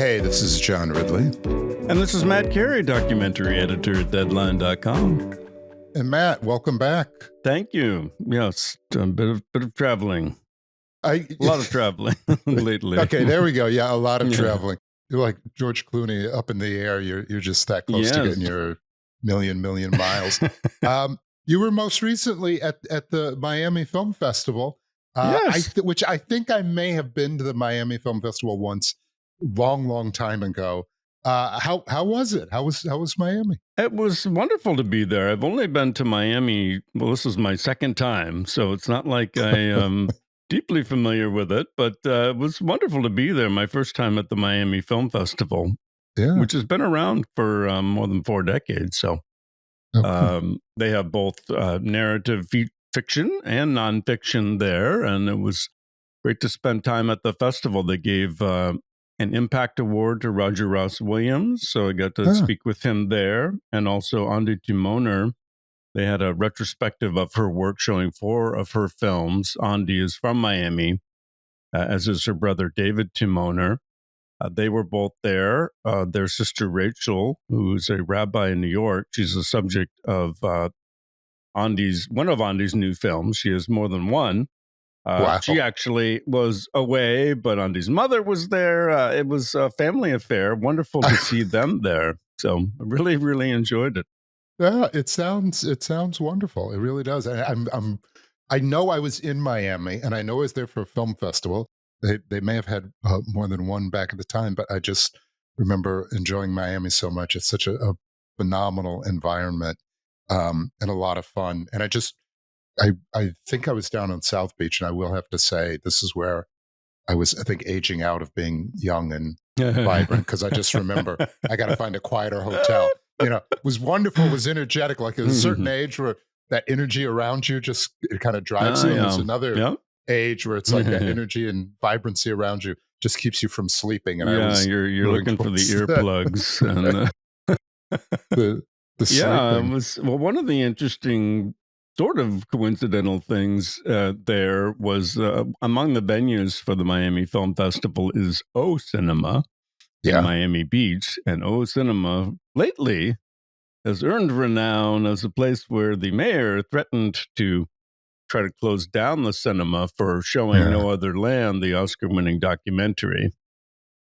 Hey, this is John Ridley. And this is Matt Carey, documentary editor at Deadline.com. And Matt, welcome back. Thank you. Yes, a bit of traveling. A lot of traveling lately. Okay, there we go. Yeah, a lot of traveling. You're like George Clooney up in the air. You're just that close to getting your million miles. You were most recently at the Miami Film Festival, which I think I may have been to the Miami Film Festival once, long time ago. How was it? How was Miami? It was wonderful to be there. I've only been to Miami. Well, this is my second time, so it's not like I am deeply familiar with it, but it was wonderful to be there. My first time at the Miami Film Festival, which has been around for more than 4 decades. So they have both narrative fiction and nonfiction there, and it was great to spend time at the festival. They gave an Impact Award to Roger Ross Williams, so I got to speak with him there, and also Andi Timoner. They had a retrospective of her work showing 4 of her films. Andi is from Miami, as is her brother David Timoner. They were both there. Their sister Rachel, who's a rabbi in New York, she's the subject of one of Andi's new films. She has more than one. She actually was away, but Andi's mother was there. It was a family affair. Wonderful to see them there. So I really enjoyed it. Yeah, it sounds wonderful. It really does. I know I was in Miami, and I know I was there for a film festival. They may have had more than one back at the time, but I just remember enjoying Miami so much. It's such a phenomenal environment and a lot of fun. And I think I was down on South Beach, and I will have to say this is where I was, I think, aging out of being young and vibrant, because I just remember I got to find a quieter hotel. It was wonderful, it was energetic, like at a certain age where that energy around you just it kind of drives you. And there's another age where it's like that energy and vibrancy around you just keeps you from sleeping. And you're looking for the earplugs and the sleeping. It was one of the interesting sort of coincidental things there was among the venues for the Miami Film Festival is O Cinema in Miami Beach. And O Cinema lately has earned renown as a place where the mayor threatened to try to close down the cinema for showing No Other Land, the Oscar-winning documentary.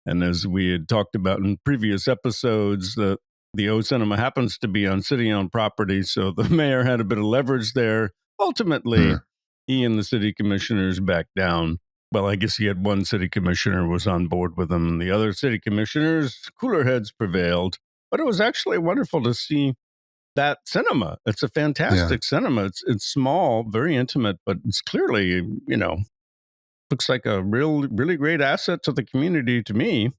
And as we had talked about in previous episodes, the O Cinema happens to be on city-owned property, so the mayor had a bit of leverage there. Ultimately, he and the city commissioners backed down. Well, I guess he had one city commissioner was on board with him, and the other city commissioners, cooler heads prevailed. But it was actually wonderful to see that cinema. It's a fantastic cinema. It's small, very intimate, but it's clearly, looks like a really great asset to the community to me.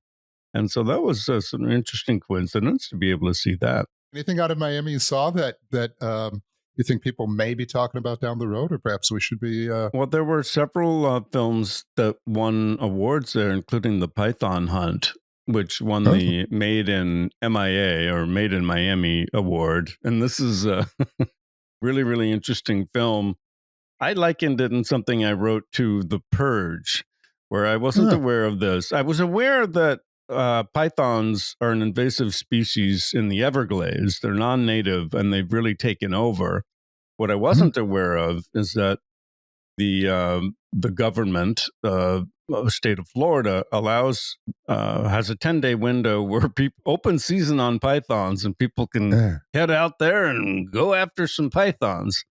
And so that was an interesting coincidence to be able to see that. Anything out of Miami you saw that you think people may be talking about down the road, or perhaps we should be? Well, there were several films that won awards there, including The Python Hunt, which won the Made in MIA or Made in Miami award. And this is a really interesting film. I likened it in something I wrote to The Purge, where I wasn't aware of this. I was aware that pythons are an invasive species in the Everglades. They're non-native, and they've really taken over. What I wasn't aware of is that the government, state of Florida, has a 10-day window where open season on pythons, and people can head out there and go after some pythons.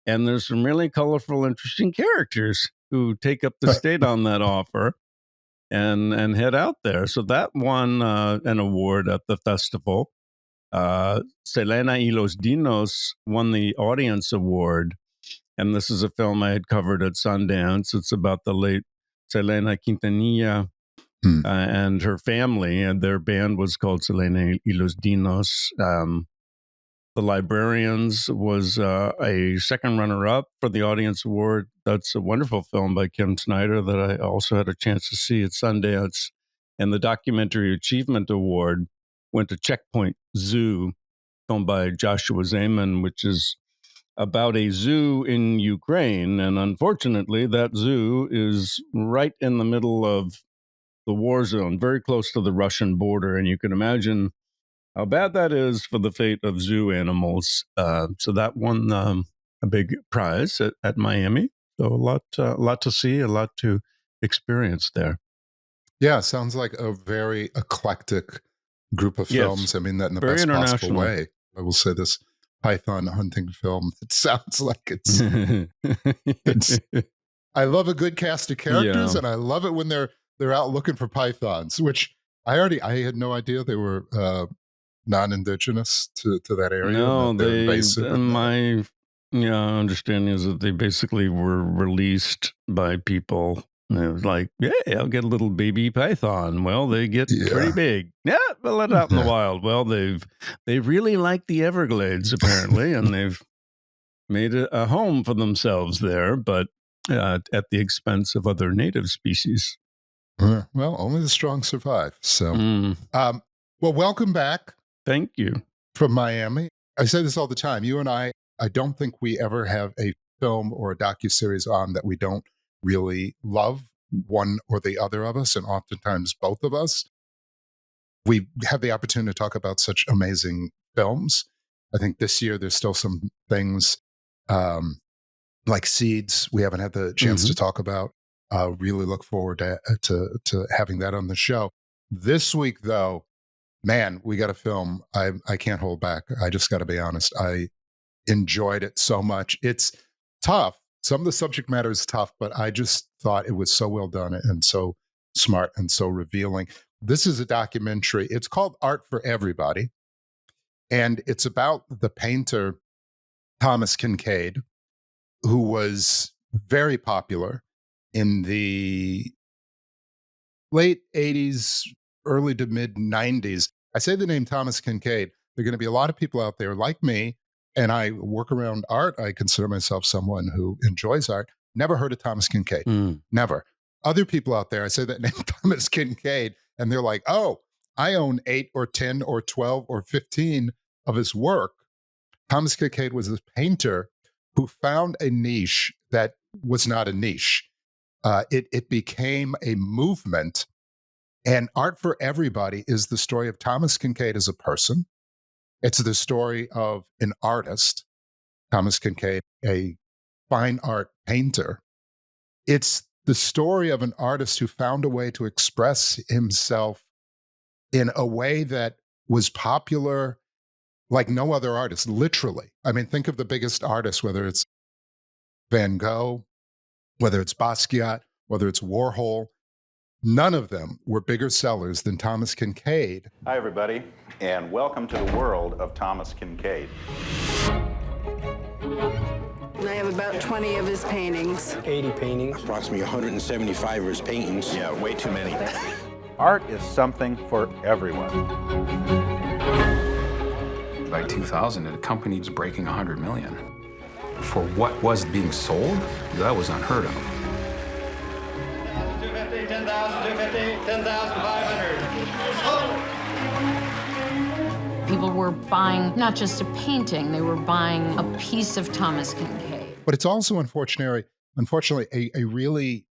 And there's some really colorful, interesting characters who take up the state on that offer and head out there. So that won an award at the festival. Selena y los Dinos won the audience award. And this is a film I had covered at Sundance. It's about the late Selena Quintanilla and her family. And their band was called Selena y los Dinos. The Librarians was a second runner-up for the audience award. That's a wonderful film by Kim Snyder that I also had a chance to see at Sundance. And the Documentary Achievement Award went to Checkpoint Zoo, filmed by Joshua Zeman, which is about a zoo in Ukraine. And unfortunately, that zoo is right in the middle of the war zone, very close to the Russian border. And you can imagine how bad that is for the fate of zoo animals. So that won a big prize at Miami. So a lot to see, a lot to experience there. Yeah, sounds like a very eclectic group of Yes, films. I mean that in the very best possible international. way. I will say this python hunting film. It sounds like it's I love a good cast of characters, Yeah. and I love it when they're out looking for pythons, which I had no idea they were non-indigenous to that area and No, that they're invasive. And my understanding is that they basically were released by people. And it was like, hey, I'll get a little baby python. Well, they get pretty yeah, big. Yeah, we'll let it out in the wild. Well, they really like the Everglades apparently, and they've made a home for themselves there, but at the expense of other native species. Well, only the strong survive. So, well, welcome back. Thank you. From Miami. I say this all the time. You and I don't think we ever have a film or a docuseries on that we don't really love, one or the other of us, and oftentimes both of us. We have the opportunity to talk about such amazing films. I think this year there's still some things like Seeds we haven't had the chance to talk about. Really look forward to having that on the show. This week, though, man, we got a film. I can't hold back. I just got to be honest. I enjoyed it so much. It's tough. Some of the subject matter is tough, but I just thought it was so well done and so smart and so revealing. This is a documentary. It's called Art for Everybody, and it's about the painter Thomas Kinkade, who was very popular in the late 80s, early to mid 90s. I say the name Thomas Kinkade. There are going to be a lot of people out there like me, and I work around art. I consider myself someone who enjoys art. Never heard of Thomas Kinkade. Never. Other people out there, I say that name Thomas Kinkade, and they're like, oh, I own 8 or 10 or 12 or 15 of his work. Thomas Kinkade was a painter who found a niche that was not a niche. It became a movement. And Art for Everybody is the story of Thomas Kinkade as a person. It's the story of an artist, Thomas Kinkade, a fine art painter. It's the story of an artist who found a way to express himself in a way that was popular like no other artist, literally. I mean, think of the biggest artists, whether it's Van Gogh, whether it's Basquiat, whether it's Warhol. None of them were bigger sellers than Thomas Kinkade. Hi, everybody, and welcome to the world of Thomas Kinkade. I have about 20 of his paintings. 80 paintings. Approximately 175 of his paintings. Yeah, way too many. Art is something for everyone. By 2000, the company was breaking 100 million. For what was being sold, that was unheard of. 250, 10,000, 250, 10,500. People were buying not just a painting, they were buying a piece of Thomas Kinkade. But it's also unfortunately a really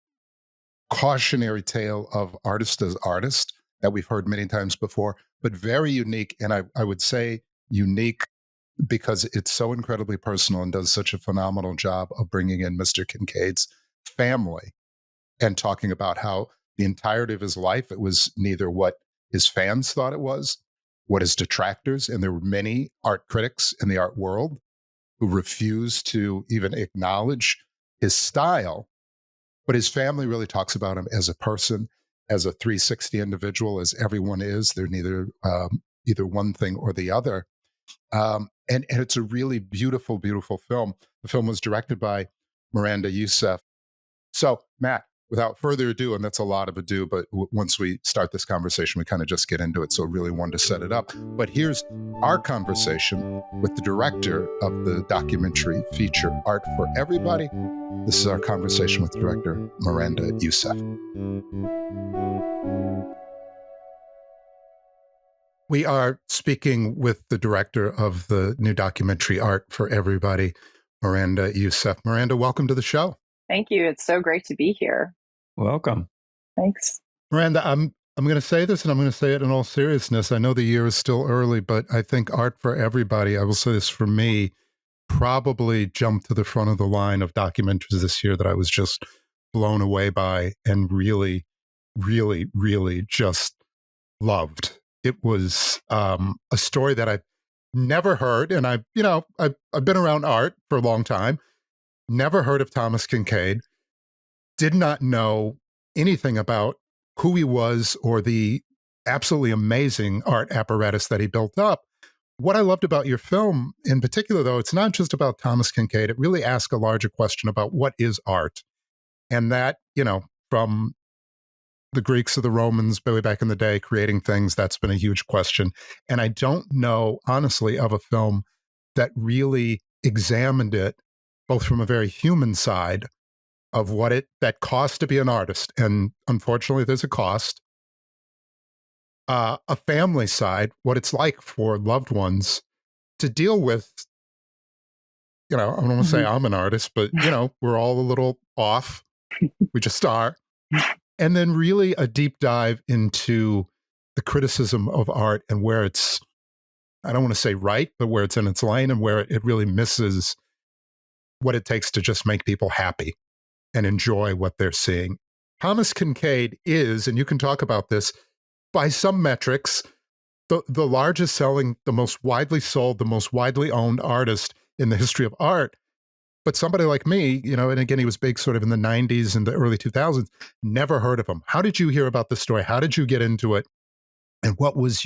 cautionary tale of artist as artist that we've heard many times before, but very unique. And I would say unique because it's so incredibly personal and does such a phenomenal job of bringing in Mr. Kinkade's family and talking about how the entirety of his life, it was neither what his fans thought it was, what his detractors, and there were many art critics in the art world who refused to even acknowledge his style. But his family really talks about him as a person, as a 360 individual, as everyone is. They're neither either one thing or the other. And it's a really beautiful, beautiful film. The film was directed by Miranda Yousef. So, Matt, without further ado, and that's a lot of ado, but once we start this conversation, we kind of just get into it. So really wanted to set it up. But here's our conversation with the director of the documentary feature Art for Everybody. This is our conversation with director Miranda Yousef. We are speaking with the director of the new documentary Art for Everybody, Miranda Yousef. Miranda, welcome to the show. Thank you. It's so great to be here. Welcome. Thanks. Miranda, I'm going to say this, and I'm going to say it in all seriousness. I know the year is still early, but I think art for everybody, I will say this for me, probably jumped to the front of the line of documentaries this year that I was just blown away by and really, really, really just loved. It was a story that I've never heard, and I've been around art for a long time. Never heard of Thomas Kinkade. Did not know anything about who he was or the absolutely amazing art apparatus that he built up. What I loved about your film in particular, though, it's not just about Thomas Kinkade. It really asks a larger question about what is art. And that, from the Greeks or the Romans way back in the day, creating things, that's been a huge question. And I don't know, honestly, of a film that really examined it, both from a very human side of what that cost to be an artist. And unfortunately, there's a cost. A family side, what it's like for loved ones to deal with, I don't want to say I'm an artist, but, we're all a little off. We just are. And then really a deep dive into the criticism of art and where it's, I don't want to say right, but where it's in its lane and where it really misses what it takes to just make people happy and enjoy what they're seeing. Thomas Kinkade is, and you can talk about this, by some metrics, the largest selling, the most widely sold, the most widely owned artist in the history of art. But somebody like me, and again, he was big sort of in the 90s and the early 2000s, never heard of him. How did you hear about this story? How did you get into it? And what was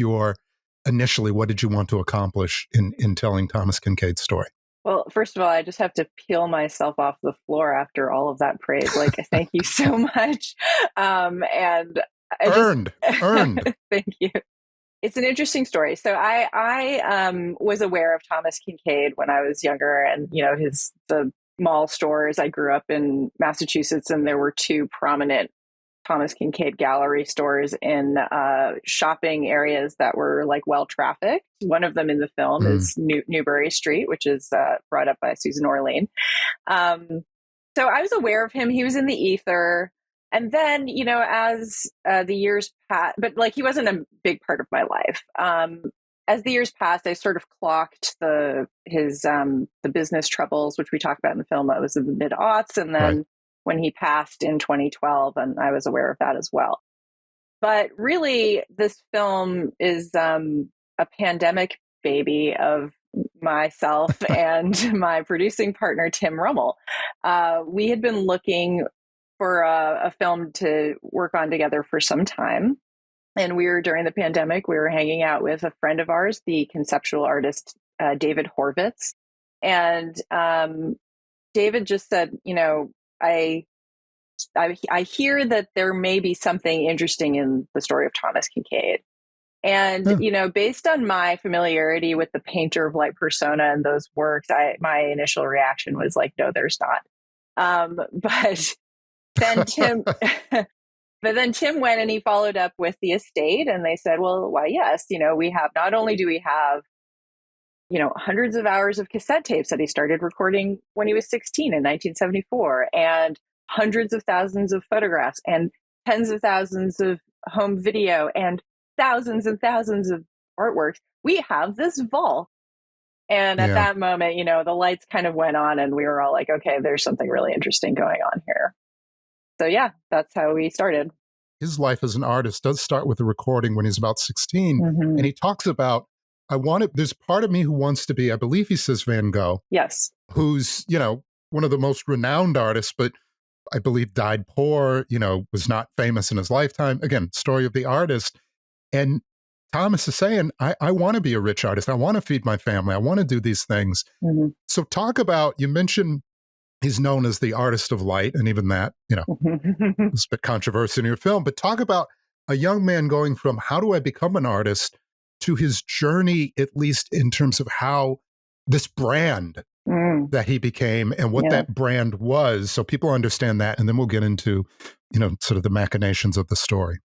initially, what did you want to accomplish in telling Thomas Kinkade's story? Well, first of all, I just have to peel myself off the floor after all of that praise. Like, thank you so much. And Earned. Thank you. It's an interesting story. So I was aware of Thomas Kinkade when I was younger, and the mall stores. I grew up in Massachusetts, and there were two prominent Thomas Kinkade gallery stores in shopping areas that were like well trafficked. One of them in the film is Newbury Street, which is brought up by Susan Orlean. So I was aware of him. He was in the ether. And then, as the years passed, but like he wasn't a big part of my life. As the years passed, I sort of clocked the business troubles, which we talk about in the film. That was in the mid-aughts, and then when he passed in 2012, and I was aware of that as well. But really, this film is a pandemic baby of myself and my producing partner, Tim Rummel. We had been looking for a film to work on together for some time. And during the pandemic, we were hanging out with a friend of ours, the conceptual artist, David Horvitz. And David just said, I hear that there may be something interesting in the story of Thomas Kinkade. And, based on my familiarity with the painter of light persona and those works, my initial reaction was like, no, there's not. But then Tim went and he followed up with the estate, and they said, well, why, yes, we have, not only do we have, hundreds of hours of cassette tapes that he started recording when he was 16 in 1974, and hundreds of thousands of photographs and tens of thousands of home video and thousands of artworks. We have this vault. And at that moment, the lights kind of went on, and we were all like, okay, there's something really interesting going on here. So yeah, that's how we started. His life as an artist does start with a recording when he's about 16. And he talks about, there's part of me who wants to be, I believe he says Van Gogh. Yes. Who's, one of the most renowned artists, but I believe died poor, was not famous in his lifetime. Again, story of the artist. And Thomas is saying, I want to be a rich artist. I want to feed my family. I want to do these things. So talk about, you mentioned he's known as the artist of light, and even that, it's a bit controversial in your film, but talk about a young man going from how do I become an artist to his journey, at least in terms of how this brand that he became and what that brand was. So people understand that. And then we'll get into, sort of the machinations of the story.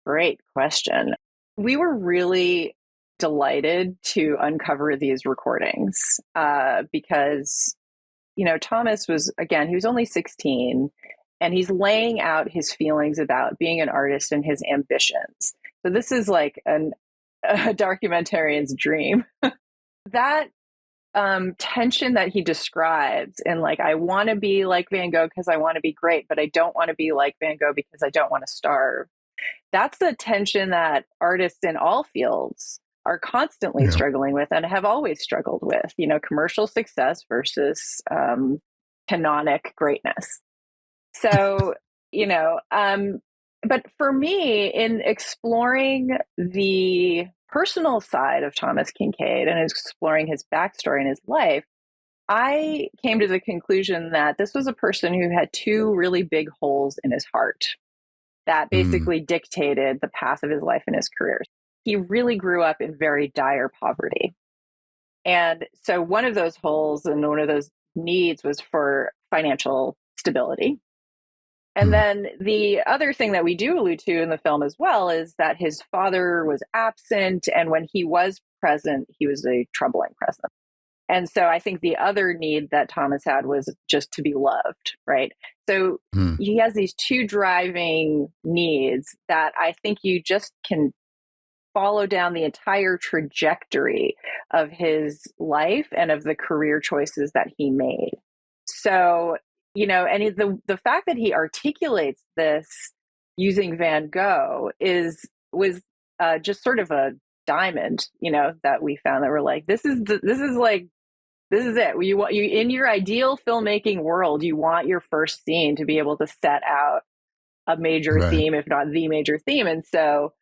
Great question. We were really delighted to uncover these recordings because Thomas was, again, he was only 16. and he's laying out his feelings about being an artist and his ambitions. So this is like a documentarian's dream. That tension that he describes in like, I want to be like Van Gogh because I want to be great, but I don't want to be like Van Gogh because I don't want to starve. That's the tension that artists in all fields are constantly struggling with and have always struggled with, commercial success versus canonic greatness. So, but for me, in exploring the personal side of Thomas Kinkade and exploring his backstory and his life, I came to the conclusion that this was a person who had two really big holes in his heart that basically dictated the path of his life and his career. He really grew up in very dire poverty. And so one of those holes and one of those needs was for financial stability. And then the other thing that we do allude to in the film as well is that his father was absent. And when he was present, he was a troubling presence. And so I think the other need that Thomas had was just to be loved, right? So he has these two driving needs that I think you just can follow down the entire trajectory of his life and of the career choices that he made. So, and the fact that he articulates this using Van Gogh was just sort of a diamond, that we found that we're like, this is it. You in your ideal filmmaking world, you want your first scene to be able to set out a major theme, if not the major theme. And so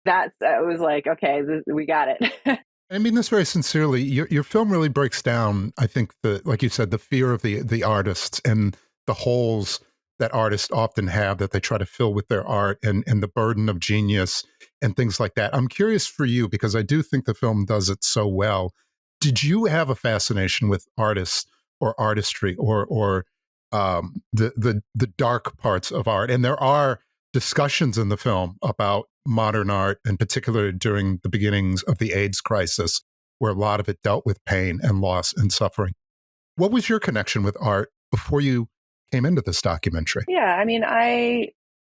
that was like, okay, we got it. I mean this very sincerely. Your film really breaks down, I think, like you said, the fear of the artists and the holes that artists often have that they try to fill with their art, and the burden of genius and things like that. I'm curious for you, because I do think the film does it so well. Did you have a fascination with artists or artistry or the dark parts of art? And there are discussions in the film about modern art, in particular during the beginnings of the AIDS crisis, where a lot of it dealt with pain and loss and suffering. What was your connection with art before you came into this documentary? Yeah, I mean, I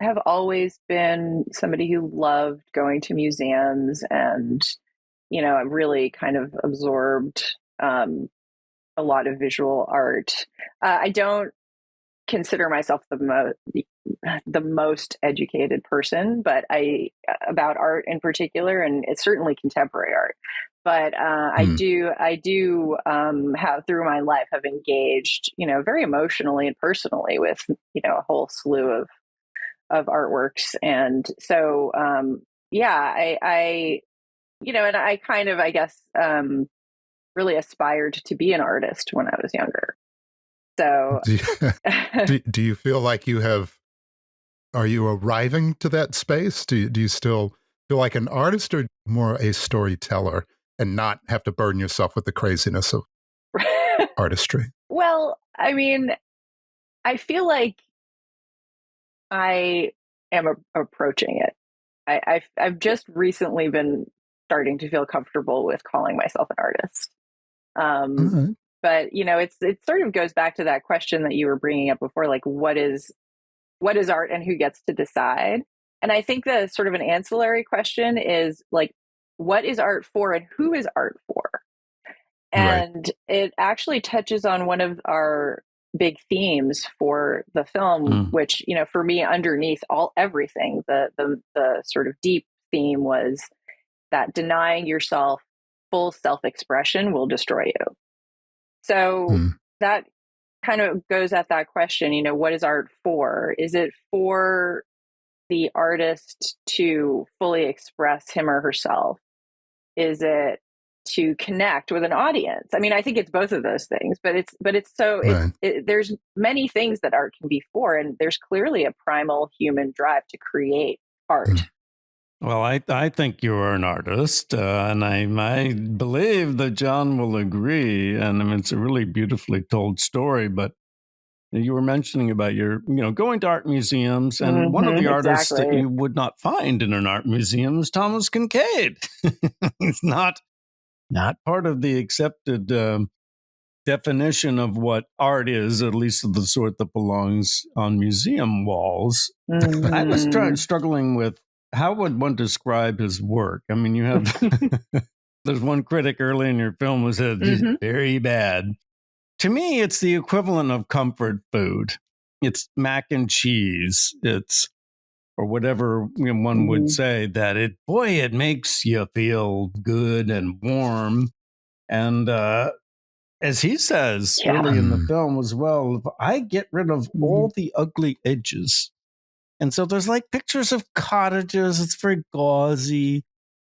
have always been somebody who loved going to museums and, I really kind of absorbed a lot of visual art. I don't consider myself the most educated person, but about art in particular, and it's certainly contemporary art. But I do have through my life have engaged, very emotionally and personally with, a whole slew of artworks. And so, I and I kind of, I guess, really aspired to be an artist when I was younger. So do you feel like are you arriving to that space? Do you still feel like an artist or more a storyteller and not have to burden yourself with the craziness of artistry? Well, I mean, I feel like I am approaching it. I've just recently been starting to feel comfortable with calling myself an artist. But it sort of goes back to that question that you were bringing up before, like what is art and who gets to decide? And I think the sort of an ancillary question is like, what is art for and who is art for? And it actually touches on one of our big themes for the film, which, for me, underneath everything, the sort of deep theme was that denying yourself full self-expression will destroy you. So that kind of goes at that question, what is art for? Is it for the artist to fully express him or herself? Is it to connect with an audience? I mean, I think it's both of those things, but there's many things that art can be for, and there's clearly a primal human drive to create art. Well, I think you are an artist, and I believe that John will agree. And I mean, it's a really beautifully told story. But you were mentioning about your, going to art museums, and one of the artists that you would not find in an art museum is Thomas Kinkade. He's not part of the accepted definition of what art is, at least of the sort that belongs on museum walls. I was struggling with how would one describe his work? I mean, you have, there's one critic early in your film who said, very bad. To me, it's the equivalent of comfort food. It's mac and cheese. It's, or whatever one would say, that it makes you feel good and warm. And as he says early in the film as well, I get rid of all the ugly edges. And so there's like pictures of cottages. It's very gauzy,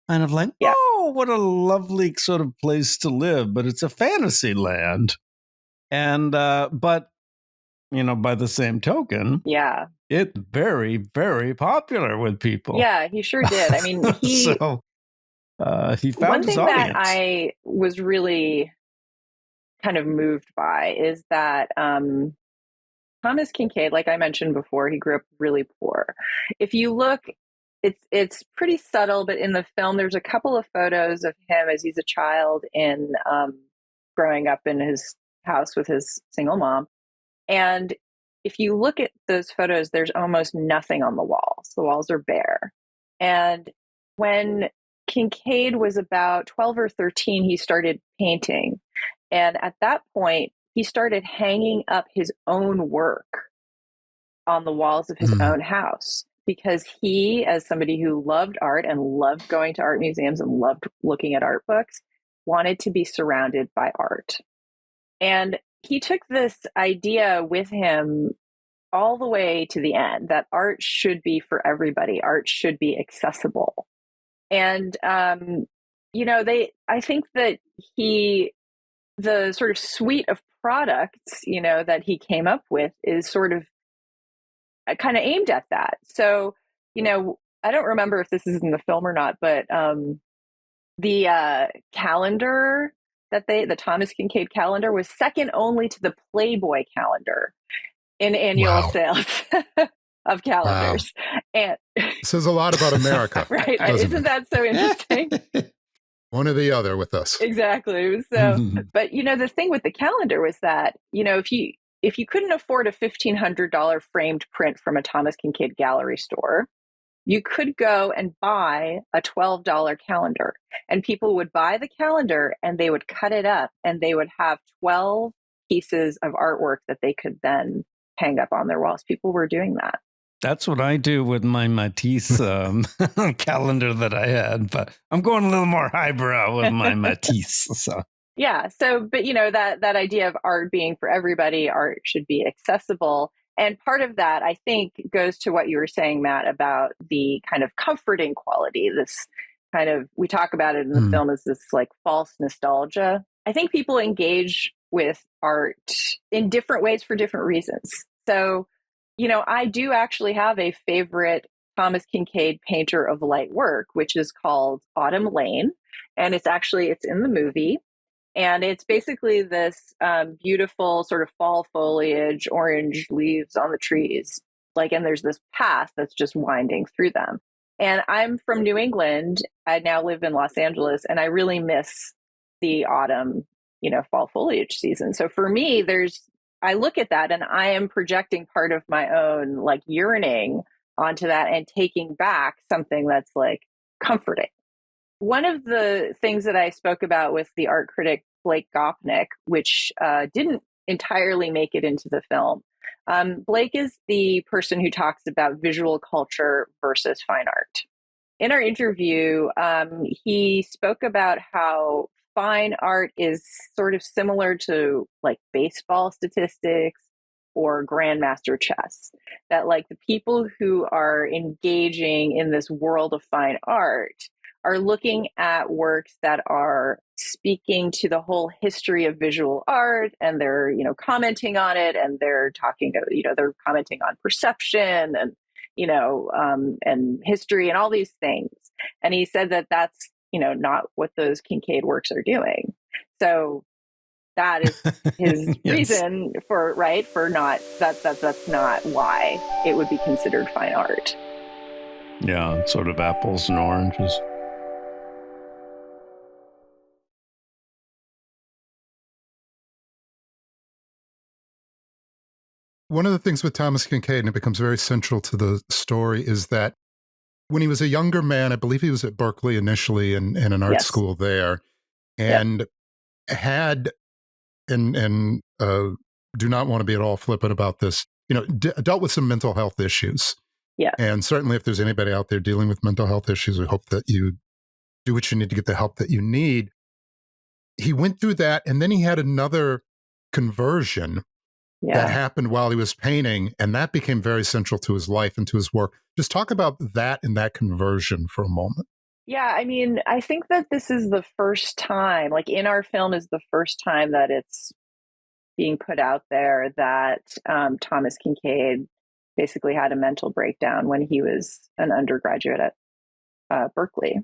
kind of like, oh, what a lovely sort of place to live. But it's a fantasy land. And, but, by the same token, it's very, very popular with people. Yeah, he sure did. I mean, he found one his thing audience. that I was really kind of moved by is that Thomas Kinkade, like I mentioned before, he grew up really poor. If you look, it's pretty subtle, but in the film, there's a couple of photos of him as he's a child in growing up in his house with his single mom. And if you look at those photos, there's almost nothing on the walls. The walls are bare. And when Kinkade was about 12 or 13, he started painting. And at that point, he started hanging up his own work on the walls of his own house because he, as somebody who loved art and loved going to art museums and loved looking at art books, wanted to be surrounded by art. And he took this idea with him all the way to the end, that art should be for everybody. Art should be accessible. And, I think that the sort of suite of products, that he came up with is sort of kind of aimed at that. So, I don't remember if this is in the film or not, but the calendar the Thomas Kinkade calendar was second only to the Playboy calendar in annual sales of calendars. Wow. And says a lot about America. Right. Isn't that so interesting? One or the other with us. Exactly. So, but the thing with the calendar was that, if you couldn't afford a $1,500 framed print from a Thomas Kinkade gallery store, you could go and buy a $12 calendar, and people would buy the calendar and they would cut it up and they would have 12 pieces of artwork that they could then hang up on their walls. People were doing that. That's what I do with my Matisse calendar that I had, but I'm going a little more highbrow with my Matisse. So yeah. So, but that idea of art being for everybody, art should be accessible. And part of that, I think, goes to what you were saying, Matt, about the kind of comforting quality. This kind of, we talk about it in the film as this like false nostalgia. I think people engage with art in different ways for different reasons. So, I do actually have a favorite Thomas Kinkade painter of light work, which is called Autumn Lane. And it's in the movie. And it's basically this beautiful sort of fall foliage, orange leaves on the trees. And there's this path that's just winding through them. And I'm from New England. I now live in Los Angeles, and I really miss the autumn, fall foliage season. So for me, I look at that and I am projecting part of my own yearning onto that and taking back something that's comforting. One of the things that I spoke about with the art critic Blake Gopnik, which didn't entirely make it into the film. Blake is the person who talks about visual culture versus fine art. In our interview, he spoke about how fine art is sort of similar to baseball statistics or grandmaster chess, that the people who are engaging in this world of fine art are looking at works that are speaking to the whole history of visual art, and they're, commenting on it, and they're talking, they're commenting on perception and, and history and all these things. And he said that that's, not what those Kinkade works are doing. So that is his reason for not, that's not why it would be considered fine art. Yeah, sort of apples and oranges. one of the things with Thomas Kinkade, and it becomes very central to the story, is that when he was a younger man, I believe he was at Berkeley initially in an art Yes. school there, Yep. and had, and do not want to be at all flippant about this, dealt with some mental health issues. Yeah. And certainly if there's anybody out there dealing with mental health issues, we hope that you do what you need to get the help that you need. He went through that, and then he had another conversion that happened while he was painting, and that became very central to his life and to his work. Just talk about that and that conversion for a moment. Yeah, I mean, I think that this is the first time, like in our film, is the first time that it's being put out there that Thomas Kinkade basically had a mental breakdown when he was an undergraduate at Berkeley.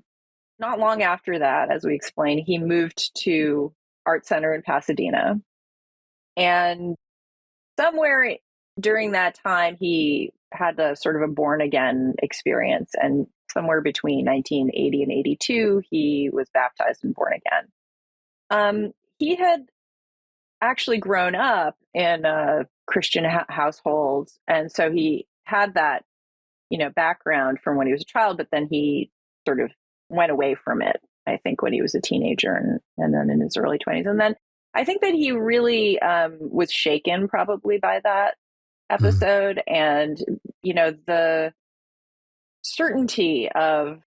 Not long after that, as we explained, he moved to Art Center in Pasadena. And somewhere during that time, he had a sort of a born again experience. And somewhere between 1980 and 82, he was baptized and born again. He had actually grown up in a Christian household. And so he had that, background from when he was a child, but then he sort of went away from it, I think, when he was a teenager and then in his early 20s. And then I think that he really was shaken probably by that episode. And, the certainty of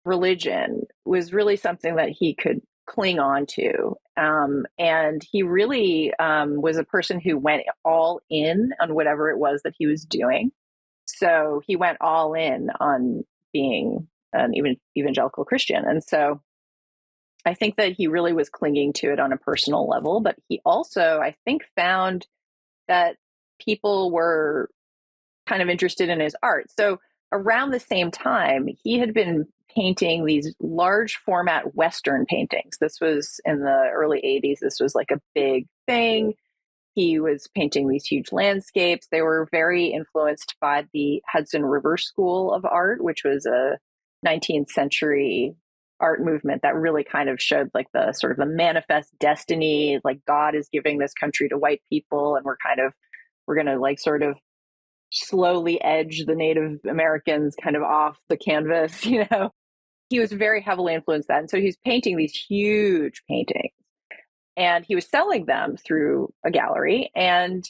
religion was really something that he could cling on to. And he really was a person who went all in on whatever it was that he was doing. So he went all in on being an evangelical Christian. And so I think that he really was clinging to it on a personal level, but he also, I think, found that people were kind of interested in his art. So around the same time, he had been painting these large format Western paintings. This was in the early 80s. This was like a big thing. He was painting these huge landscapes. They were very influenced by the Hudson River School of Art, which was a 19th century art movement that really kind of showed like the sort of the manifest destiny, like God is giving this country to white people, and we're going to like sort of slowly edge the Native Americans kind of off the canvas. He was very heavily influenced that. And so he's painting these huge paintings. And he was selling them through a gallery. And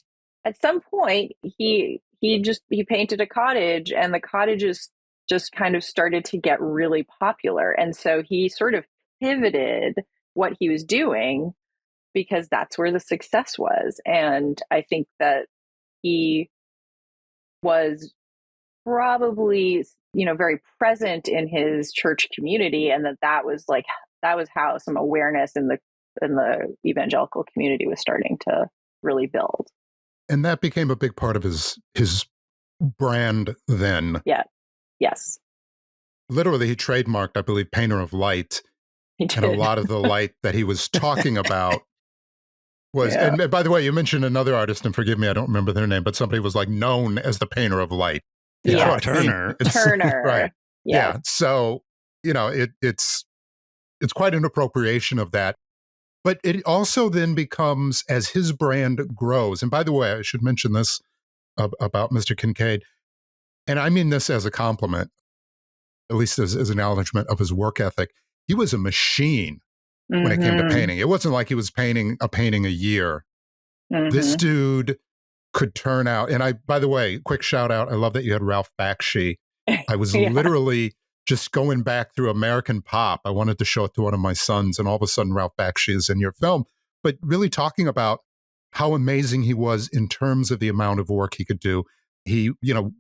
at some point, he painted a cottage, and the cottages just kind of started to get really popular. And so he sort of pivoted what he was doing because that's where the success was. And I think that he was probably, very present in his church community, and that was how some awareness in the evangelical community was starting to really build. And that became a big part of his brand then. Yeah. Yes. Literally, he trademarked, I believe, Painter of Light. He did. And a lot of the light that he was talking about was, and by the way, you mentioned another artist, and forgive me, I don't remember their name, but somebody was like known as the Painter of Light. Yeah. Turner. Turner. Right. Yes. Yeah. So, it's quite an appropriation of that. But it also then becomes, as his brand grows, and by the way, I should mention this about Mr. Kinkade, and I mean this as a compliment, at least as an acknowledgement of his work ethic. He was a machine when it came to painting. It wasn't like he was painting a year. This dude could turn out, and by the way, quick shout out, I love that you had Ralph Bakshi. I was literally just going back through American Pop. I wanted to show it to one of my sons, and all of a sudden Ralph Bakshi is in your film. But really talking about how amazing he was in terms of the amount of work he could do. He,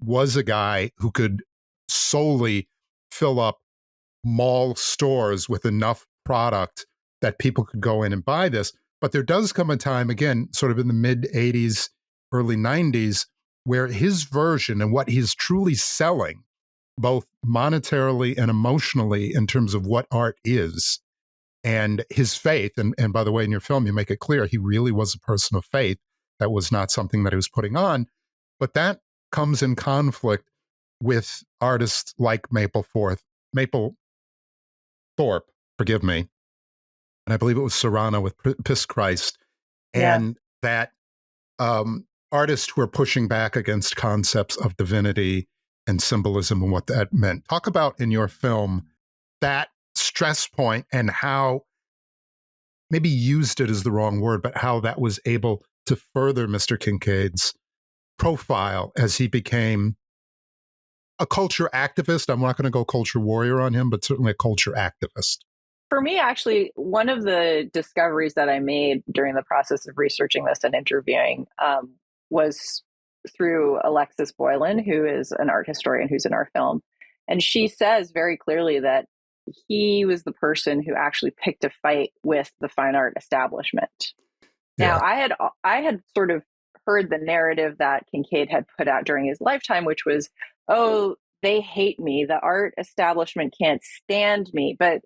was a guy who could solely fill up mall stores with enough product that people could go in and buy this. But there does come a time, again, sort of in the mid 80s, early 90s, where his version and what he's truly selling, both monetarily and emotionally in terms of what art is, and his faith. And by the way, in your film, you make it clear he really was a person of faith. That was not something that he was putting on. But that comes in conflict with artists like Mapplethorpe, forgive me. And I believe it was Serrano with Piss Christ. And that artists who are pushing back against concepts of divinity and symbolism and what that meant. Talk about in your film that stress point and how, maybe used it is the wrong word, but how that was able to further Mr. Kincaid's profile as he became a culture activist. I'm not going to go culture warrior on him, but certainly a culture activist. For me, actually, one of the discoveries that I made during the process of researching this and interviewing was through Alexis Boylan, who is an art historian who's in our film. And she says very clearly that he was the person who actually picked a fight with the fine art establishment. Yeah. Now, I had sort of heard the narrative that Kinkade had put out during his lifetime, which was, oh, they hate me. The art establishment can't stand me. But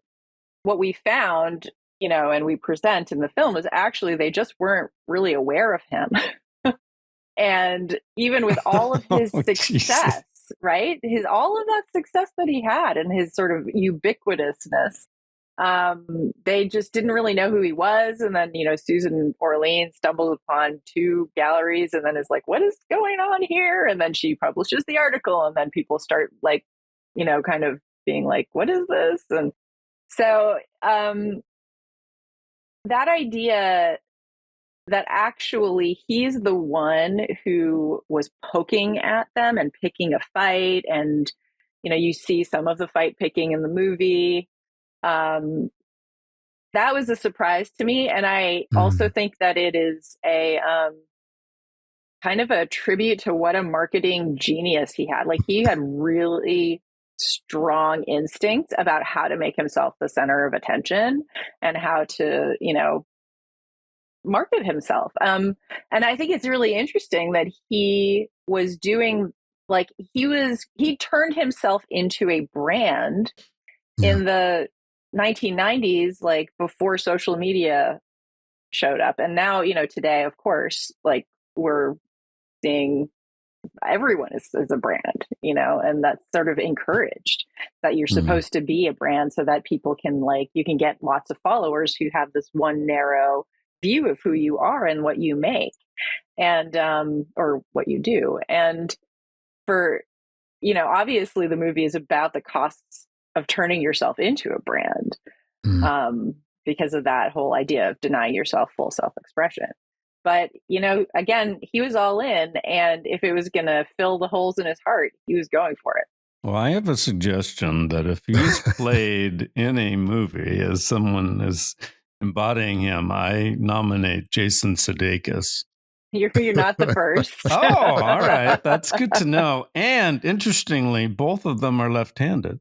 what we found, and we present in the film is actually they just weren't really aware of him. And even with all of his success, right? All of that success that he had and his sort of ubiquitousness, they just didn't really know who he was. And then, Susan Orlean stumbles upon 2 galleries and then is like, what is going on here? And then she publishes the article and then people start like, kind of being like, what is this? And so that idea that actually he's the one who was poking at them and picking a fight. And, you see some of the fight picking in the movie. That was a surprise to me. And I also think that it is a kind of a tribute to what a marketing genius he had. Like he had really strong instincts about how to make himself the center of attention and how to, market himself. And I think it's really interesting that he was doing he turned himself into a brand in the 1990s, like before social media showed up. And now, today, of course, like we're seeing everyone is a brand, and that's sort of encouraged that you're supposed to be a brand so that people can you can get lots of followers who have this one narrow view of who you are and what you make and or what you do. And for obviously the movie is about the costs of turning yourself into a brand because of that whole idea of denying yourself full self-expression. But again, he was all in, and if it was going to fill the holes in his heart, he was going for it. Well, I have a suggestion that if he's played in a movie as someone is embodying him, I nominate Jason Sudeikis. You're not the first. Oh, all right. That's good to know. And interestingly, both of them are left-handed.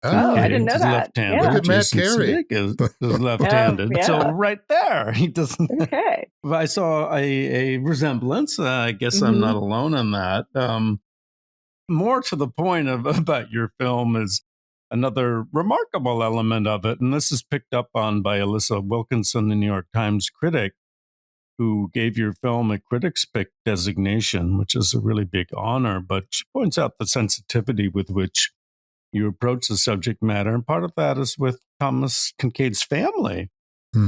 Oh, I didn't know that. Left-handed. Look at Matt Jason Carey. Sudeikis is left-handed. Yeah. So right there, he doesn't. Okay. I saw a resemblance. I guess I'm not alone in that. More to the point about your film is another remarkable element of it, and this is picked up on by Alyssa Wilkinson, the New York Times critic, who gave your film a Critics' Pick designation, which is a really big honor. But she points out the sensitivity with which you approach the subject matter, and part of that is with Thomas Kinkade's family.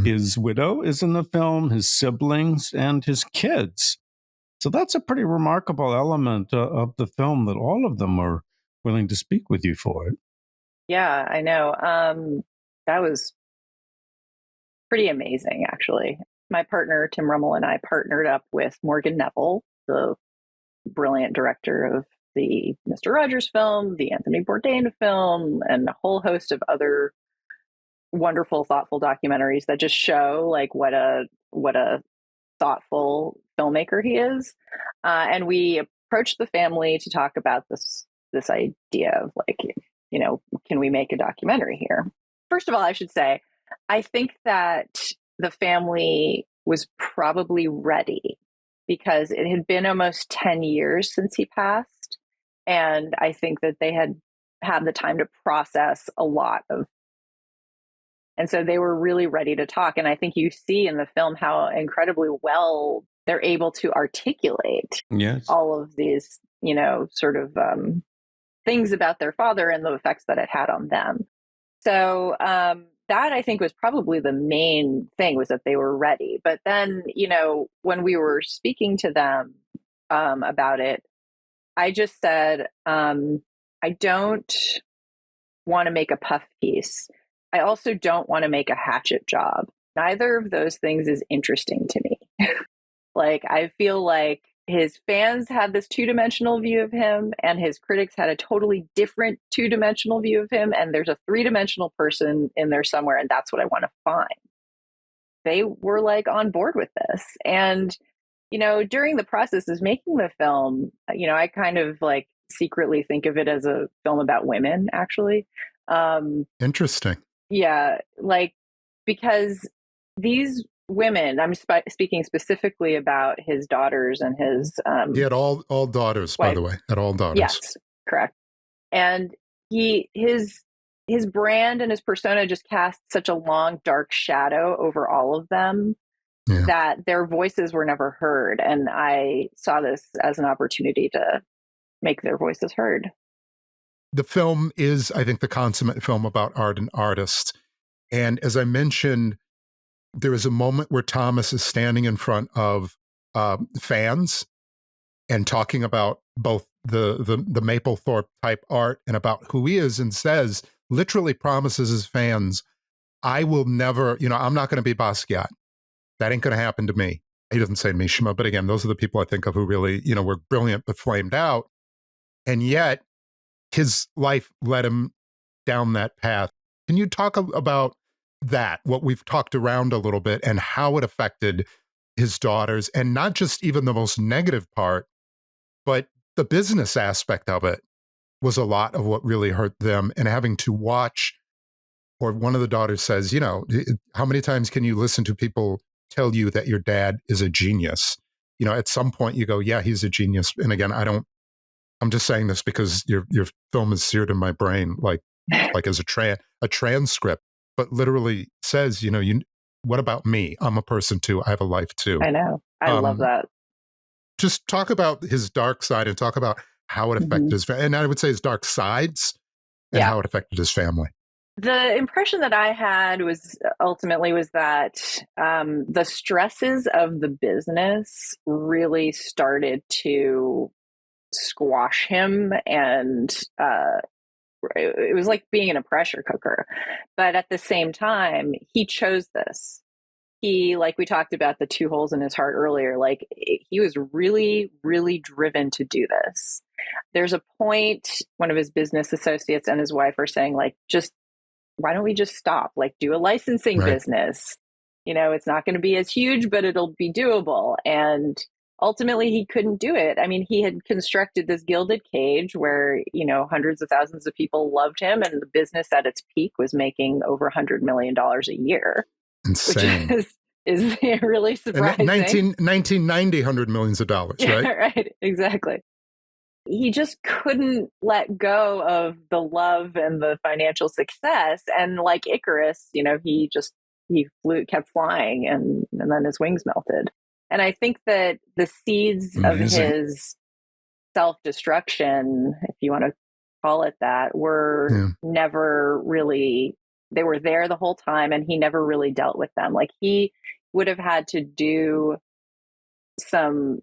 His widow is in the film, his siblings, and his kids. So that's a pretty remarkable element of the film that all of them are willing to speak with you for it. Yeah, I know. That was pretty amazing, actually. My partner, Tim Rummel, and I partnered up with Morgan Neville, the brilliant director of the Mr. Rogers film, the Anthony Bourdain film, and a whole host of other wonderful, thoughtful documentaries that just show what a thoughtful filmmaker he is. And we approached the family to talk about this idea of can we make a documentary here? First of all, I should say, I think that the family was probably ready because it had been almost 10 years since he passed. And I think that they had the time to process a lot of. And so they were really ready to talk. And I think you see in the film how incredibly well they're able to articulate all of these, sort of things about their father and the effects that it had on them. So that I think was probably the main thing, was that they were ready. But then, when we were speaking to them about it, I just said, I don't want to make a puff piece. I also don't want to make a hatchet job. Neither of those things is interesting to me. Like, I feel like his fans had this two-dimensional view of him, and his critics had a totally different two-dimensional view of him. And there's a three-dimensional person in there somewhere, and that's what I want to find. They were like on board with this. And, during the process of making the film, I kind of like secretly think of it as a film about women, actually. Interesting. Yeah, like, because these women, I'm speaking specifically about his daughters and his He had all daughters, by the way, had all daughters. Yes, correct. And his brand and his persona just cast such a long, dark shadow over all of them that their voices were never heard. And I saw this as an opportunity to make their voices heard. The film is, I think, the consummate film about art and artists. And as I mentioned, there is a moment where Thomas is standing in front of fans and talking about both the Mapplethorpe type art and about who he is, and says, literally promises his fans, I will never, I'm not going to be Basquiat. That ain't going to happen to me. He doesn't say Mishima, but again, those are the people I think of who really, were brilliant but flamed out. And yet his life led him down that path. Can you talk about that, what we've talked around a little bit, and how it affected his daughters, and not just even the most negative part, but the business aspect of it was a lot of what really hurt them, and having to watch, or one of the daughters says, how many times can you listen to people tell you that your dad is a genius? At some point you go, yeah, he's a genius. And again, I'm just saying this because your film is seared in my brain, like as a transcript, but literally says, what about me? I'm a person too. I have a life too. I know. I love that. Just talk about his dark side and talk about how it affected his family. And I would say his dark sides and how it affected his family. The impression that I had was that the stresses of the business really started to squash him, and it was like being in a pressure cooker. But at the same time, he chose this. He, like we talked about the two holes in his heart earlier, like he was really, really driven to do this. There's a point, one of his business associates and his wife are saying, like, why don't we just stop? Like, do a licensing business. It's not going to be as huge, but it'll be doable. And ultimately he couldn't do it. I mean, he had constructed this gilded cage where, hundreds of thousands of people loved him, and the business at its peak was making over $100 million a year. Insane. Which is really surprising. 1990, $100 million, right? Yeah, right, exactly. He just couldn't let go of the love and the financial success. And like Icarus, he kept flying, and then his wings melted. And I think that the seeds of his self-destruction, if you want to call it that, were never really, they were there the whole time, and he never really dealt with them. Like, he would have had to do some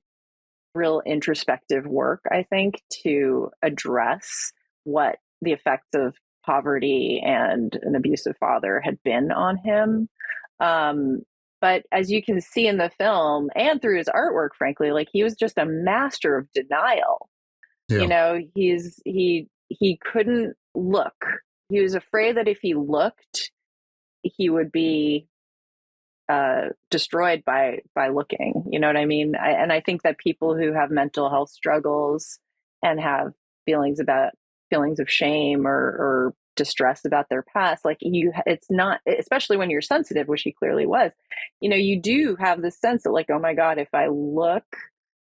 real introspective work, I think, to address what the effects of poverty and an abusive father had been on him. But as you can see in the film and through his artwork, frankly, like, he was just a master of denial. He couldn't look. He was afraid that if he looked, he would be destroyed by looking. You know what I mean? I think that people who have mental health struggles and have feelings of shame or distress about their past, like, it's not, especially when you're sensitive, which he clearly was, you do have this sense that, like, oh my God, if I look,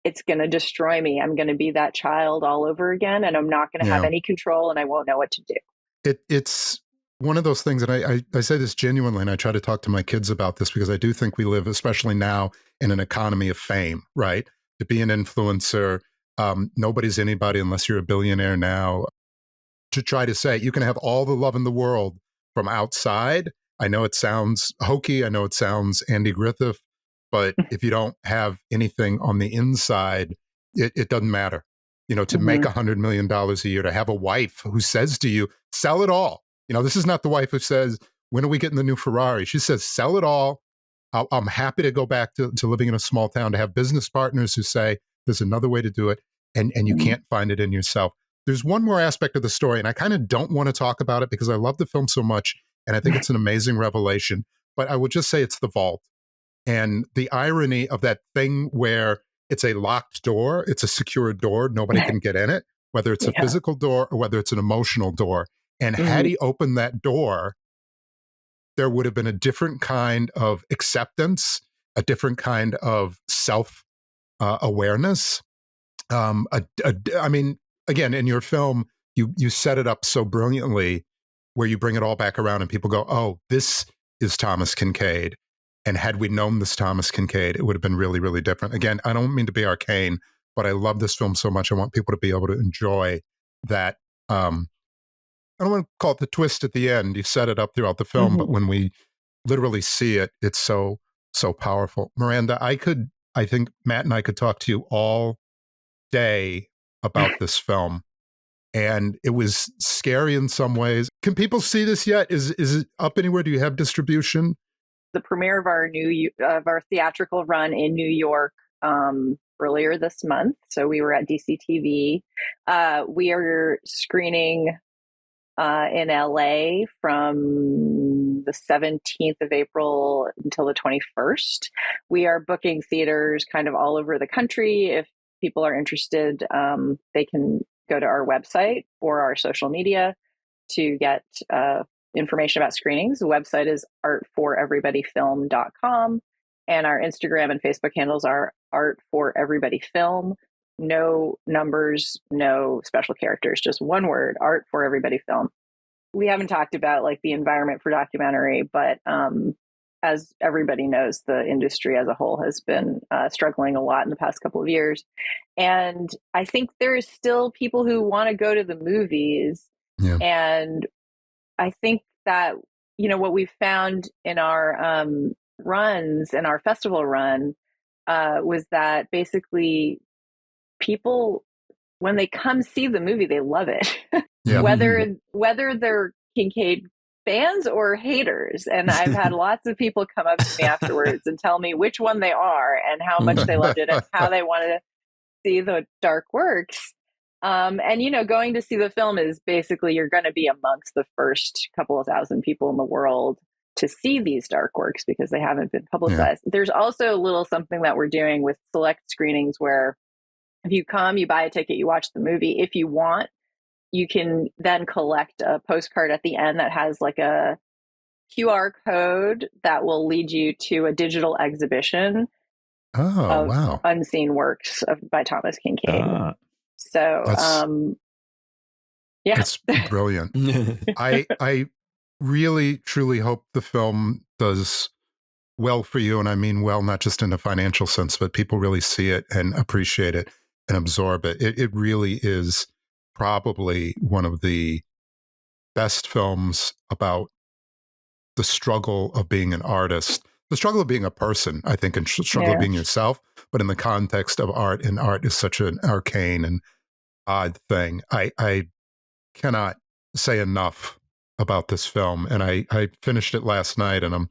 it's going to destroy me. I'm going to be that child all over again, and I'm not going to have any control, and I won't know what to do. It's one of those things, and I say this genuinely, and I try to talk to my kids about this, because I do think we live, especially now, in an economy of fame, right? To be an influencer, nobody's anybody unless you're a billionaire now. To try to say you can have all the love in the world from outside, I know it sounds hokey. I know it sounds Andy Griffith, but if you don't have anything on the inside, it doesn't matter. You know, to make $100 million a year, to have a wife who says to you, sell it all. You know, this is not the wife who says, when are we getting the new Ferrari? She says, sell it all. I'm happy to go back to living in a small town, to have business partners who say, there's another way to do it, and you can't find it in yourself. There's one more aspect of the story, and I kind of don't want to talk about it because I love the film so much, and I think it's an amazing revelation, but I would just say it's the vault. And the irony of that thing where it's a locked door, it's a secure door, nobody can get in it, whether it's a physical door or whether it's an emotional door. And had he opened that door, there would have been a different kind of acceptance, a different kind of self-awareness. I mean, again, in your film, you set it up so brilliantly where you bring it all back around and people go, oh, this is Thomas Kinkade. And had we known this Thomas Kinkade, it would have been really, really different. Again, I don't mean to be arcane, but I love this film so much. I want people to be able to enjoy that. I don't want to call it the twist at the end. You set it up throughout the film, but when we literally see it, it's so powerful. Miranda, I think Matt and I could talk to you all day about this film. And it was scary in some ways. Can people see this yet? Is it up anywhere? Do you have distribution? The premiere of our theatrical run in New York earlier this month. So we were at DCTV. We are screening in LA from the 17th of April until the 21st. We are booking theaters kind of all over the country. If people are interested, they can go to our website or our social media to get information about screenings. The website is artforeverybodyfilm.com, and our Instagram and Facebook handles are artforeverybody.film. No numbers, no special characters, just one word, artforeverybodyfilm. We haven't talked about like the environment for documentary, but as everybody knows, the industry as a whole has been struggling a lot in the past couple of years. And I think there's still people who want to go to the movies. Yeah. And I think that, you know, what we've found in our runs, in our festival run, was that basically people, when they come see the movie, they love it. Yeah. Whether they're Kinkade fans or haters. And I've had lots of people come up to me afterwards and tell me which one they are and how much they loved it and how they wanted to see the dark works. And, you know, going to see the film is basically, you're going to be amongst the first couple of thousand people in the world to see these dark works because they haven't been publicized. Yeah. There's also a little something that we're doing with select screenings where if you come, you buy a ticket, you watch the movie. If you want, you can then collect a postcard at the end that has like a QR code that will lead you to a digital exhibition of unseen works by Thomas Kinkade. So, yeah. That's brilliant. I really, truly hope the film does well for you. And I mean well, not just in a financial sense, but people really see it and appreciate it and absorb it. It really is probably one of the best films about the struggle of being an artist, the struggle of being a person, I think, and struggle of being yourself, but in the context of art, and art is such an arcane and odd thing. I cannot say enough about this film, and I finished it last night, and I'm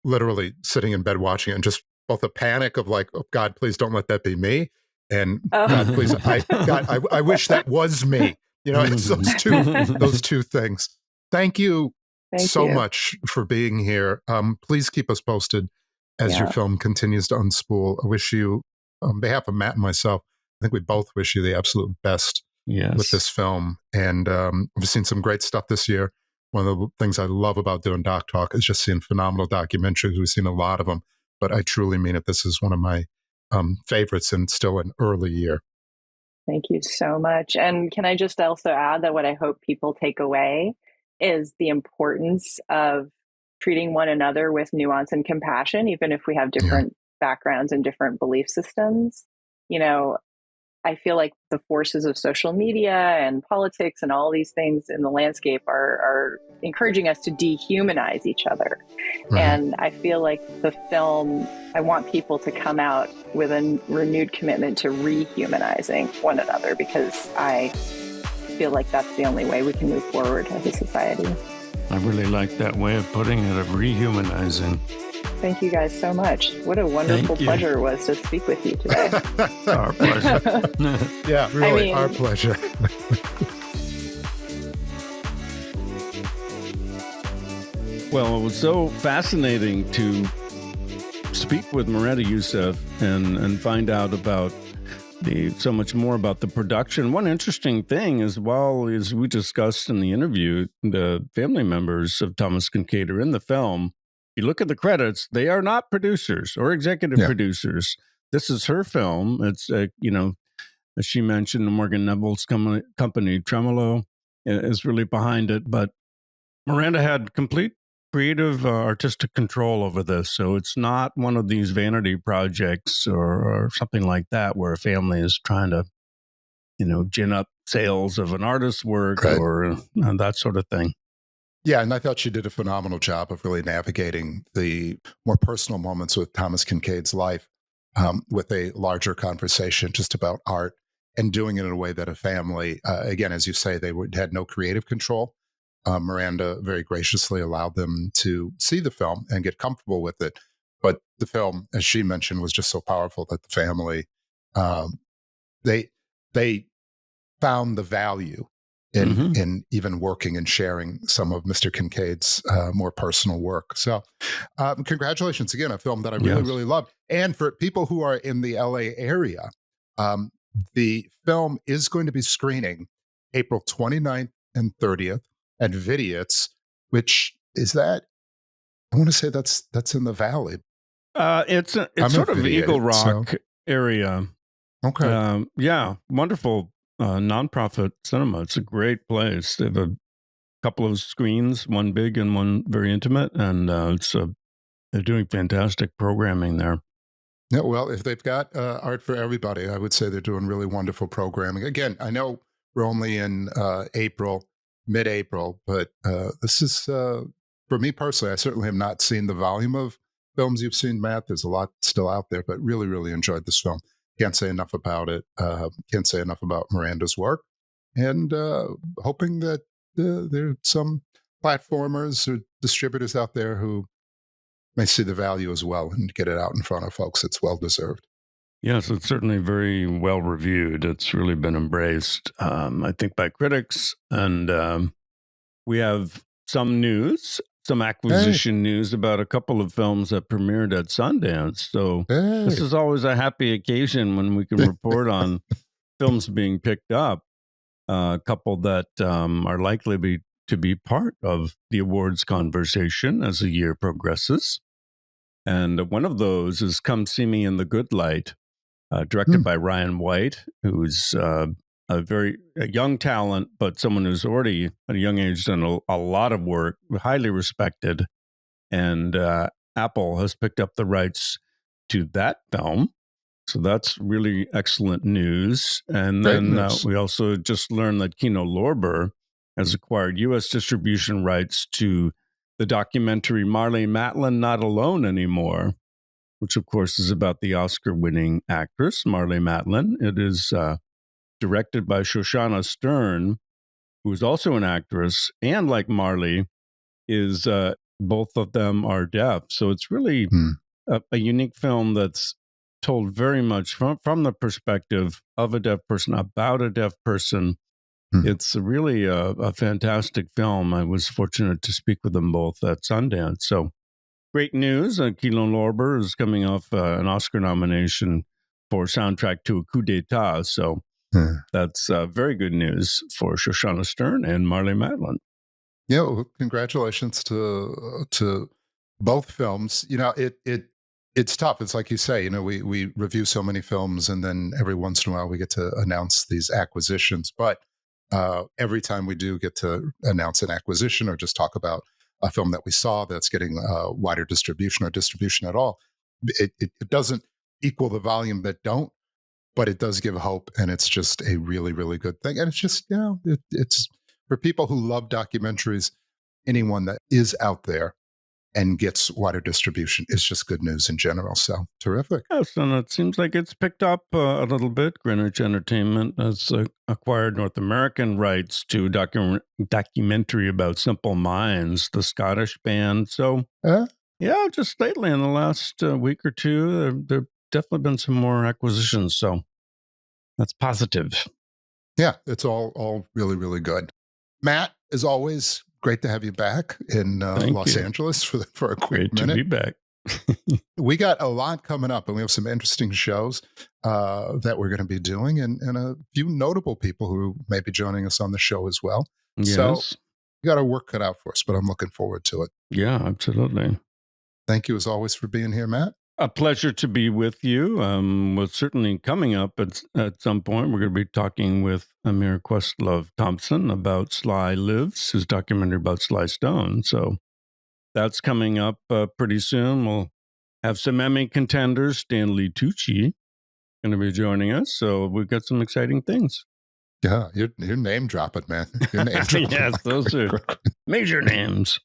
literally sitting in bed watching it, and just both a panic of like, oh, God, please don't let that be me, and God, please, I wish that was me. You know, it's those two things. Thank you so much for being here. Please keep us posted as your film continues to unspool. I wish you, on behalf of Matt and myself, I think we both wish you the absolute best with this film. And we've seen some great stuff this year. One of the things I love about doing Doc Talk is just seeing phenomenal documentaries. We've seen a lot of them, but I truly mean it. This is one of my favorites and still an early year. Thank you so much. And can I just also add that what I hope people take away is the importance of treating one another with nuance and compassion, even if we have different backgrounds and different belief systems. You know, I feel like the forces of social media and politics and all these things in the landscape are encouraging us to dehumanize each other. And I feel like the film, I want people to come out with a renewed commitment to rehumanizing one another, because I feel like that's the only way we can move forward as a society. I really like that way of putting it, of rehumanizing. Thank you guys so much. What a wonderful pleasure it was to speak with you today. Our pleasure. Yeah, really, our pleasure. Well, it was so fascinating to speak with Miranda Yousef and find out about so much more about the production. One interesting thing, as well as we discussed in the interview, the family members of Thomas Kinkade are in the film. You look at the credits; they are not producers or executive producers. This is her film. It's as she mentioned, Morgan Neville's company Tremolo is really behind it, but Miranda had complete creative artistic control over this, so it's not one of these vanity projects or something like that where a family is trying to gin up sales of an artist's work or that sort of thing. Yeah, and I thought she did a phenomenal job of really navigating the more personal moments with Thomas Kinkade's life, with a larger conversation just about art, and doing it in a way that a family, again, as you say, had no creative control. Miranda very graciously allowed them to see the film and get comfortable with it. But the film, as she mentioned, was just so powerful that the family, they found the value in even working and sharing some of Mr. Kinkade's more personal work. So congratulations again, a film that I really, really love. And for people who are in the LA area, the film is going to be screening April 29th and 30th at Vidiot's, which is that, I want to say that's in the Valley. It's sort of Eagle Rock area. Okay. Yeah, wonderful nonprofit cinema. It's a great place. They have a couple of screens, one big and one very intimate, and they're doing fantastic programming there. Yeah, well, if they've got art for everybody, I would say they're doing really wonderful programming. Again, I know we're only in mid-April, but this is, for me personally, I certainly have not seen the volume of films you've seen, Matt. There's a lot still out there, but really, really enjoyed this film. Can't say enough about it. Can't say enough about Miranda's work. And hoping that there are some platformers or distributors out there who may see the value as well and get it out in front of folks. It's well-deserved. Yes, it's certainly very well reviewed. It's really been embraced, I think, by critics. And we have some news, some acquisition news about a couple of films that premiered at Sundance. So this is always a happy occasion when we can report on films being picked up, a couple that are likely to be part of the awards conversation as the year progresses. And one of those is Come See Me in the Good Light, directed by Ryan White, who's a young talent, but someone who's already at a young age done a lot of work, highly respected. And Apple has picked up the rights to that film. So that's really excellent news. And then we also just learned that Kino Lorber has acquired U.S. distribution rights to the documentary Marlee Matlin, Not Alone Anymore, which, of course, is about the Oscar-winning actress, Marlee Matlin. It is directed by Shoshana Stern, who is also an actress, and like Marlee, is both of them are deaf. So it's really a unique film that's told very much from the perspective of a deaf person, about a deaf person. It's really a fantastic film. I was fortunate to speak with them both at Sundance. So great news. Kino Lorber is coming off an Oscar nomination for soundtrack to a coup d'etat. So that's very good news for Shoshana Stern and Marlee Matlin. Yeah, well, congratulations to both films. It's tough. It's like you say, we review so many films, and then every once in a while we get to announce these acquisitions. But every time we do get to announce an acquisition or just talk about a film that we saw that's getting wider distribution or distribution at all, it doesn't equal the volume that don't. but it does give hope, and it's just a really, really good thing. And it's just, it's for people who love documentaries, anyone that is out there and gets wider distribution is just good news in general. So terrific. Yes, and it seems like it's picked up a little bit. Greenwich Entertainment has acquired North American rights to documentary about Simple Minds, the Scottish band. So, yeah, just lately in the last week or two, there definitely been some more acquisitions. So that's positive. Yeah, it's all really, really good. Matt, as always, great to have you back in Los Angeles for a quick minute. Great to be back. We got a lot coming up, and we have some interesting shows that we're going to be doing, and a few notable people who may be joining us on the show as well. Yes. So we got our work cut out for us, but I'm looking forward to it. Yeah, absolutely. Thank you, as always, for being here, Matt. A pleasure to be with you. Well, certainly coming up at some point, we're going to be talking with Amir Questlove Thompson about Sly Lives, his documentary about Sly Stone. So that's coming up pretty soon. We'll have some Emmy contenders. Stanley Tucci going to be joining us. So we've got some exciting things. Yeah, you're name dropping, man. You're name dropping. Yes, those are major names.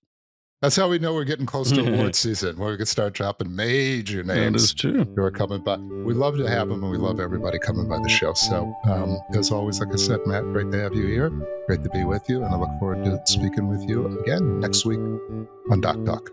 That's how we know we're getting close to award season, where we can start dropping major names. That is true. Who are coming by. We love to have them, and we love everybody coming by the show. So, as always, like I said, Matt, great to have you here. Great to be with you, and I look forward to speaking with you again next week on Doc Talk.